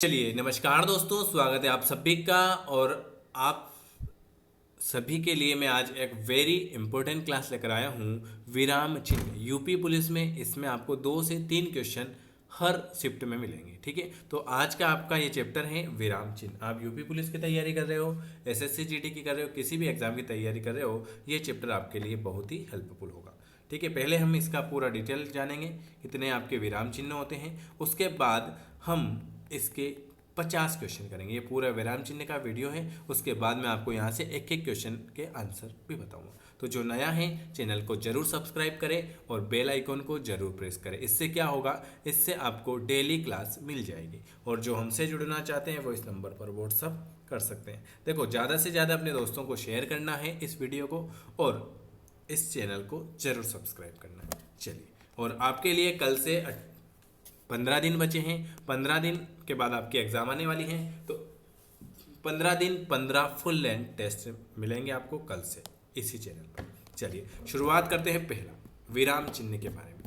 चलिए नमस्कार दोस्तों, स्वागत है आप सभी का। और आप सभी के लिए मैं आज एक वेरी इंपॉर्टेंट क्लास लेकर आया हूँ, विराम चिन्ह। यूपी पुलिस में इसमें आपको 2 से 3 क्वेश्चन हर शिफ्ट में मिलेंगे। ठीक है, तो आज का आपका ये चैप्टर है विराम चिन्ह। आप यूपी पुलिस की तैयारी कर रहे हो, एसएससी जीडी की कर रहे हो, किसी भी एग्जाम की तैयारी कर रहे हो, ये चैप्टर आपके लिए बहुत ही हेल्पफुल होगा। ठीक है, पहले हम इसका पूरा डिटेल जानेंगे, कितने आपके विराम चिन्ह होते हैं। उसके बाद हम इसके 50 क्वेश्चन करेंगे। ये पूरा विराम चिन्ह का वीडियो है। उसके बाद मैं आपको यहाँ से एक एक क्वेश्चन के आंसर भी बताऊंगा। तो जो नया है चैनल को जरूर सब्सक्राइब करें और बेल आइकॉन को जरूर प्रेस करें। इससे क्या होगा, इससे आपको डेली क्लास मिल जाएगी। और जो हमसे जुड़ना चाहते हैं वो इस नंबर पर व्हाट्सअप कर सकते हैं। देखो, ज़्यादा से ज़्यादा अपने दोस्तों को शेयर करना है इस वीडियो को, और इस चैनल को जरूर सब्सक्राइब करना है। चलिए, और आपके लिए कल से 15 दिन बचे हैं। 15 दिन के बाद आपकी एग्जाम आने वाली है। तो 15 दिन 15 फुल लेंथ टेस्ट मिलेंगे आपको कल से इसी चैनल पर। चलिए शुरुआत करते हैं पहला विराम चिन्ह के बारे में।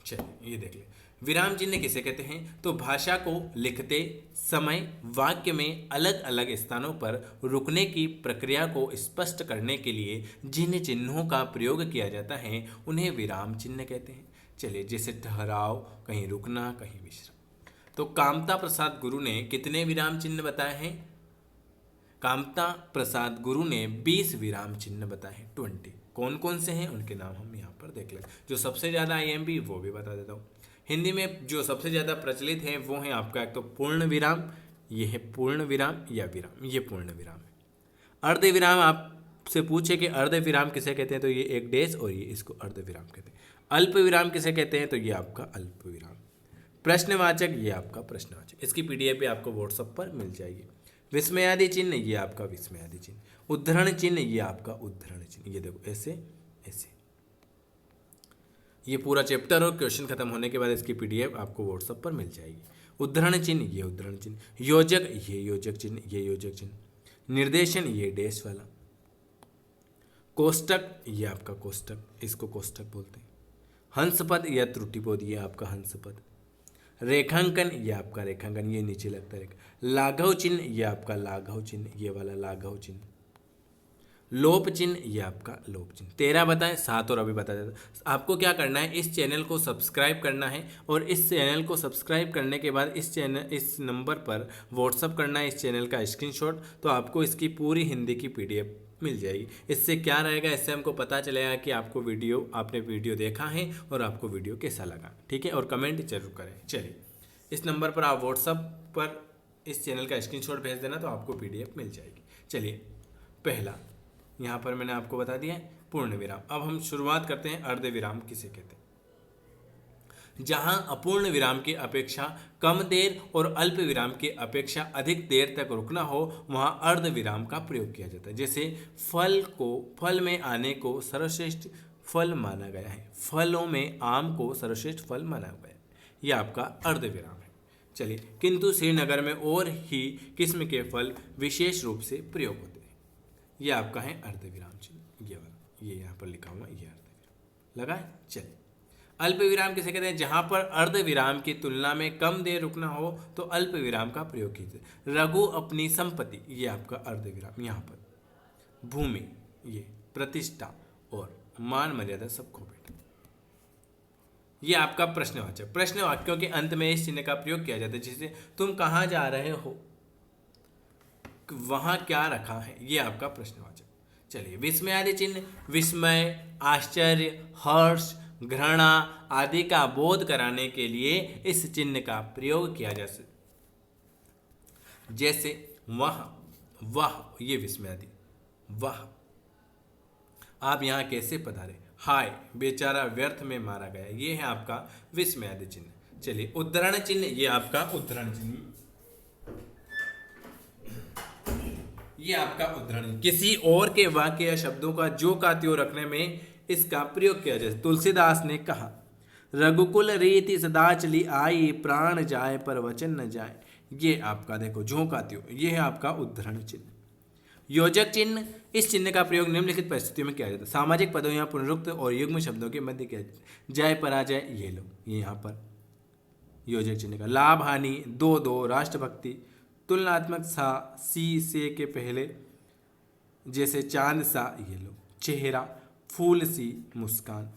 चलिए ये देख ले, विराम चिन्ह किसे कहते हैं। तो भाषा को लिखते समय वाक्य में अलग अलग स्थानों पर रुकने की प्रक्रिया को स्पष्ट करने के लिए जिन चिन्हों का प्रयोग किया जाता है उन्हें विराम चिन्ह कहते हैं। चलिए, जैसे ठहराव, कहीं रुकना, कहीं विश्राम। तो कामता प्रसाद गुरु ने कितने विराम चिन्ह बताए हैं। कामता प्रसाद गुरु ने 20 विराम चिन्ह बताए हैं, 20। कौन कौन से हैं उनके नाम हम यहाँ पर देख लें। जो सबसे ज़्यादा आईएमपी वो भी बता देता हूँ। हिंदी में जो सबसे ज़्यादा प्रचलित है वो है आपका एक तो पूर्ण विराम, ये है पूर्ण विराम या विराम, ये पूर्ण विराम है। अर्ध विराम आपसे पूछे कि अर्ध विराम किसे कहते हैं, तो ये एक डेश और ये इसको अर्ध विराम कहते हैं। अल्प विराम किसे कहते हैं, तो ये आपका अल्प विराम। प्रश्नवाचक, ये आपका प्रश्नवाचक। इसकी पीडीएफ भी आपको व्हाट्सएप पर मिल जाएगी। विस्मयादि चिन्ह, ये आपका विस्मयादि चिन्ह। उद्धरण चिन्ह, ये आपका उद्धरण चिन्ह। ये देखो ऐसे ऐसे। ये पूरा चैप्टर और क्वेश्चन खत्म होने के बाद इसकी पीडीएफ आपको व्हाट्सएप पर मिल जाएगी। उद्धरण चिन्ह, ये उद्धरण चिन्ह। योजक, ये योजक चिन्ह, ये योजक चिन्ह। निर्देशन, ये डैश वाला। कोष्टक, ये आपका कोष्टक, इसको कोष्टक बोलते हैं। हंसपद या त्रुटिपद, ये आपका हंसपद। रेखांकन, ये आपका रेखांकन, ये नीचे लगता है। लाघव चिन्ह, ये आपका लाघव चिन्ह, ये वाला लाघव चिन्ह। लोप चिन्ह, ये आपका लोप चिन्ह। 13 बताएं, 7 और अभी बता देता। आपको क्या करना है, इस चैनल को सब्सक्राइब करना है, और इस चैनल को सब्सक्राइब करने के बाद इस नंबर पर व्हाट्सअप करना है इस चैनल का स्क्रीनशॉट। तो आपको इसकी पूरी हिंदी की पीडीएफ मिल जाएगी। इससे क्या रहेगा, इससे हमको पता चलेगा कि आपने वीडियो देखा है और आपको वीडियो कैसा लगा। ठीक है, और कमेंट जरूर करें। चलिए, इस नंबर पर आप व्हाट्सएप पर इस चैनल का स्क्रीनशॉट भेज देना, तो आपको पीडीएफ मिल जाएगी। चलिए, पहला यहाँ पर मैंने आपको बता दिया है पूर्ण विराम। अब हम शुरुआत करते हैं अर्ध विराम किसे कहते हैं। जहां अपूर्ण विराम की अपेक्षा कम देर और अल्प विराम की अपेक्षा अधिक देर तक रुकना हो, वहां अर्ध विराम का प्रयोग किया जाता है। जैसे फल में आने को सर्वश्रेष्ठ फल माना गया है। फलों में आम को सर्वश्रेष्ठ फल माना गया है, यह आपका अर्ध विराम है। चलिए, किंतु श्रीनगर में और ही किस्म के फल विशेष रूप से प्रयोग होते हैं, ये आपका है अर्ध विराम चिन्ह। ये वाला, ये यहाँ पर लिखा हुआ, ये अर्ध विराम लगा है। चलिए, अल्प विराम किसे कहते हैं। जहां पर अर्ध विराम की तुलना में कम देर रुकना हो तो अल्प विराम का प्रयोग कीजिए। रघु अपनी संपत्ति, ये आपका अर्ध विराम। यहाँ पर भूमि, ये प्रतिष्ठा और मान मर्यादा सब खो बैठे, ये आपका प्रश्नवाचक। प्रश्न वाक्यों के अंत में इस चिन्ह का प्रयोग किया जाता है। जैसे तुम कहाँ जा रहे हो, वहां क्या रखा है, ये आपका प्रश्नवाचक। चलिए, विस्मयादि चिन्ह, विस्मय, आश्चर्य, हर्ष, घृणा आदि का बोध कराने के लिए इस चिन्ह का प्रयोग किया जा सकता। जैसे वह, ये विस्मयादि, वह आप यहां कैसे पधारे। हाय, बेचारा व्यर्थ में मारा गया, ये है आपका विस्मयादि चिन्ह। चलिए, उद्धरण चिन्ह, ये आपका उद्धरण चिन्ह, ये आपका उद्धरण। किसी और के वाक्य या शब्दों का जो का त्यों रखने में इसका प्रयोग किया जाए। तुलसीदास ने कहा, रघुकुल रीति सदा चली आई, प्राण जाए पर वचन न जाए, ये आपका देखो जो का त्यों, ये है आपका उद्धरण चिन्ह। योजक चिन्ह, इस चिन्ह का प्रयोग निम्नलिखित परिस्थितियों में किया जाता है। सामाजिक पदों या पुनरुक्त और युग्म शब्दों के मध्य किया जाता है। जय पराजय, ये लो, ये यहाँ पर योजक चिन्ह का। लाभ हानि, दो दो, राष्ट्रभक्ति, तुलनात्मक सा, सी से के पहले, जैसे चांद सा, ये लो। चेहरा, फूल सी, मुस्कान।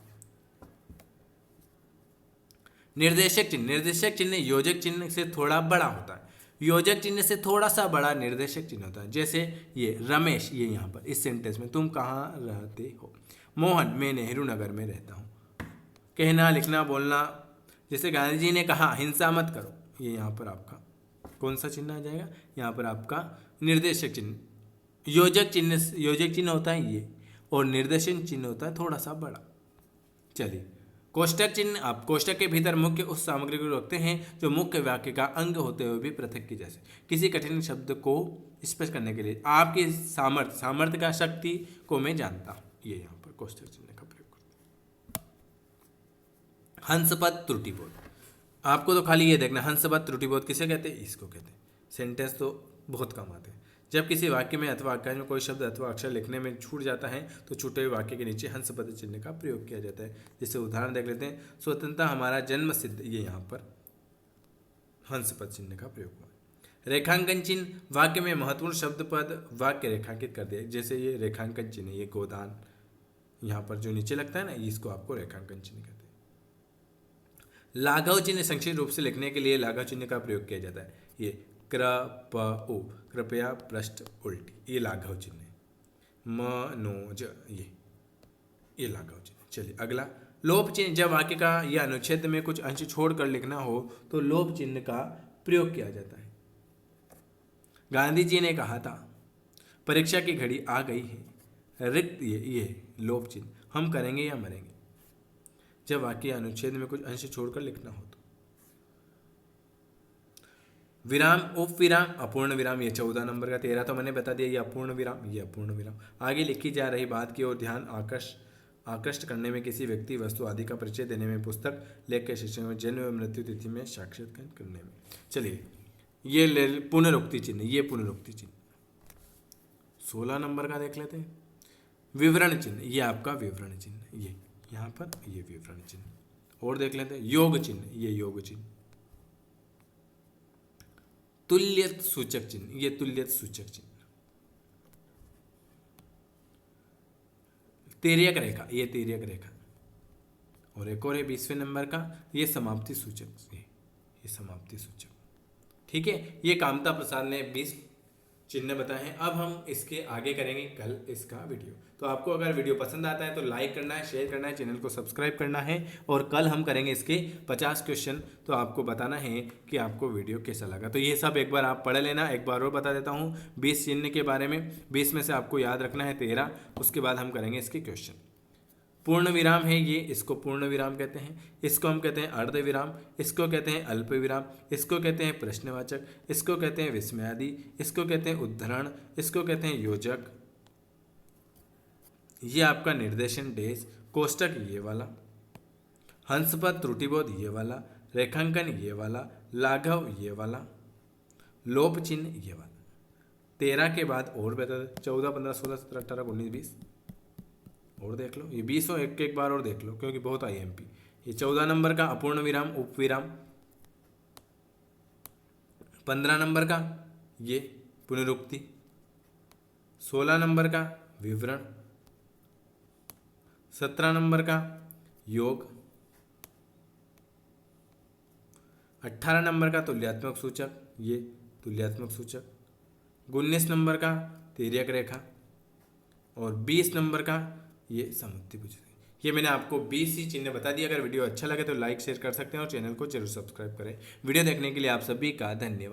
निर्देशक चिन्ह, निर्देशक चिन्ह योजक चिन्ह से थोड़ा बड़ा होता है, योजक चिन्ह से थोड़ा सा बड़ा निर्देशक चिन्ह होता है। जैसे ये रमेश, ये यहाँ पर इस सेंटेंस में, तुम कहाँ रहते हो। मोहन, मैं नेहरू नगर में रहता हूँ। कहना, लिखना, बोलना, जैसे गांधी जी ने कहा हिंसा मत करो, ये यहाँ पर आपका कौन सा चिन्ह आ जाएगा, यहाँ पर आपका निर्देशक चिन्ह। योजक चिन्ह होता है ये, और निर्देशक चिन्ह होता है थोड़ा सा बड़ा। चलिए, कोष्टक चिन्ह, आप कोष्टक के भीतर मुख्य उस सामग्री को रखते हैं जो मुख्य वाक्य का अंग होते हुए भी पृथक की जैसे किसी कठिन शब्द को स्पष्ट करने के लिए आपकी सामर्थ्य का शक्ति को मैं जानता हूँ, ये यहाँ पर कोष्टक चिन्ह का प्रयोग करते हैं। हंसपद त्रुटिबोध, आपको तो खाली ये देखना, हंसपद त्रुटिबोध किसे कहते हैं, इसको कहते हैं। सेंटेंस तो बहुत कम आते हैं। जब किसी वाक्य में अथवा वाक्यांश में कोई शब्द अथवा अक्षर लिखने में छूट जाता है तो छूटे हुए वाक्य के नीचे हंसपद चिन्ह का प्रयोग किया जाता है। जैसे उदाहरण देख लेते हैं, स्वतंत्रता हमारा जन्म सिद्ध, ये यहाँ पर हंसपद चिन्ह का प्रयोग हुआ। रेखांकन चिन्ह, वाक्य में महत्वपूर्ण शब्द पद वाक्य रेखांकित कर दिया, जैसे ये रेखांकन चिन्ह, ये गोदान यहाँ पर जो नीचे लगता है ना, इसको आपको रेखांकन चिन्ह कहते हैं। लाघव चिन्ह संक्षिप्त रूप से लिखने के लिए लाघव चिन्ह का प्रयोग किया जाता है। ये कृपओ, कृपया, पृष्ठ, उल्टी, ये लाघव चिन्ह है। मनोज, ये लाघव चिन्ह। चलिए अगला, लोप चिन्ह, जब वाक्य का या अनुच्छेद में कुछ अंश छोड़कर लिखना हो तो लोप चिन्ह का प्रयोग किया जाता है। गांधी जी ने कहा था परीक्षा की घड़ी आ गई है, रिक्त, ये लोप चिन्ह, हम करेंगे या मरेंगे, जब वाक्य या अनुच्छेद में कुछ अंश छोड़कर लिखना हो तो। विराम, उप विराम, अपूर्ण विराम, ये 14 नंबर का। 13 तो मैंने बता दिया, ये अपूर्ण विराम, ये अपूर्ण विराम। आगे लिखी जा रही बात की ओर ध्यान आकृष्ट करने में, किसी व्यक्ति, वस्तु आदि का परिचय देने में, पुस्तक, लेख के शीर्षक में, जन्म एवं मृत्यु तिथि में साक्षात्कार करने में। चलिए, ये पुनरुक्ति चिन्ह, ये पुनरुक्ति चिन्ह 16 नंबर का देख लेते हैं। विवरण चिन्ह, ये आपका विवरण चिन्ह, ये यहाँ पर ये विवरण चिन्ह। और देख लेते हैं योग चिन्ह, ये योग चिन्ह। तुल्यत सूचक चिन्ह, ये तुल्यत सूचक चिन्ह। तिर्यक रेखा, ये तिर्यक रेखा। और एक और है 20वें नंबर का, ये समाप्ति सूचक, ये समाप्ति सूचक। ठीक है, ये कामता प्रसाद ने 20 चिन्ह बताए हैं। अब हम इसके आगे करेंगे कल इसका वीडियो। तो आपको अगर वीडियो पसंद आता है तो लाइक करना है, शेयर करना है, चैनल को सब्सक्राइब करना है। और कल हम करेंगे इसके 50 क्वेश्चन, तो आपको बताना है कि आपको वीडियो कैसा लगा। तो ये सब एक बार आप पढ़ लेना। एक बार और बता देता हूँ 20 चिन्ह के बारे में। 20 में से आपको याद रखना है 13, उसके बाद हम करेंगे इसके क्वेश्चन। पूर्ण विराम है ये, इसको पूर्ण विराम कहते हैं। इसको हम कहते हैं अर्ध विराम, इसको कहते हैं अल्प विराम, इसको कहते हैं प्रश्नवाचक, इसको कहते हैं विस्मयादि, इसको कहते हैं उद्धरण, इसको कहते हैं योजक। ये आपका निर्देशन डेश, कोष्टक ये वाला, हंसपद त्रुटिबोध ये वाला, रेखांकन ये वाला, लाघव ये वाला, लोप चिन्ह ये वाला। 13 के बाद और बता, 14, 15, 16, 17, 18, 19, 20 और देख लो। ये 20 हो, एक बार और देख लो क्योंकि बहुत IMP। ये 14 नंबर का अपूर्ण विराम, उप विराम। 15 नंबर का ये पुनरुक्ति। 16 नंबर का विवरण। 17 नंबर का योग। 18 नंबर का तुल्यात्मक सूचक, ये तुल्यात्मक सूचक। 19 नंबर का तिर्यक रेखा। और 20 नंबर का ये समुद्री। ये मैंने आपको 20 ही चिन्ह बता दिए। अगर वीडियो अच्छा लगे तो लाइक शेयर कर सकते हैं और चैनल को जरूर सब्सक्राइब करें। वीडियो देखने के लिए आप सभी का धन्यवाद।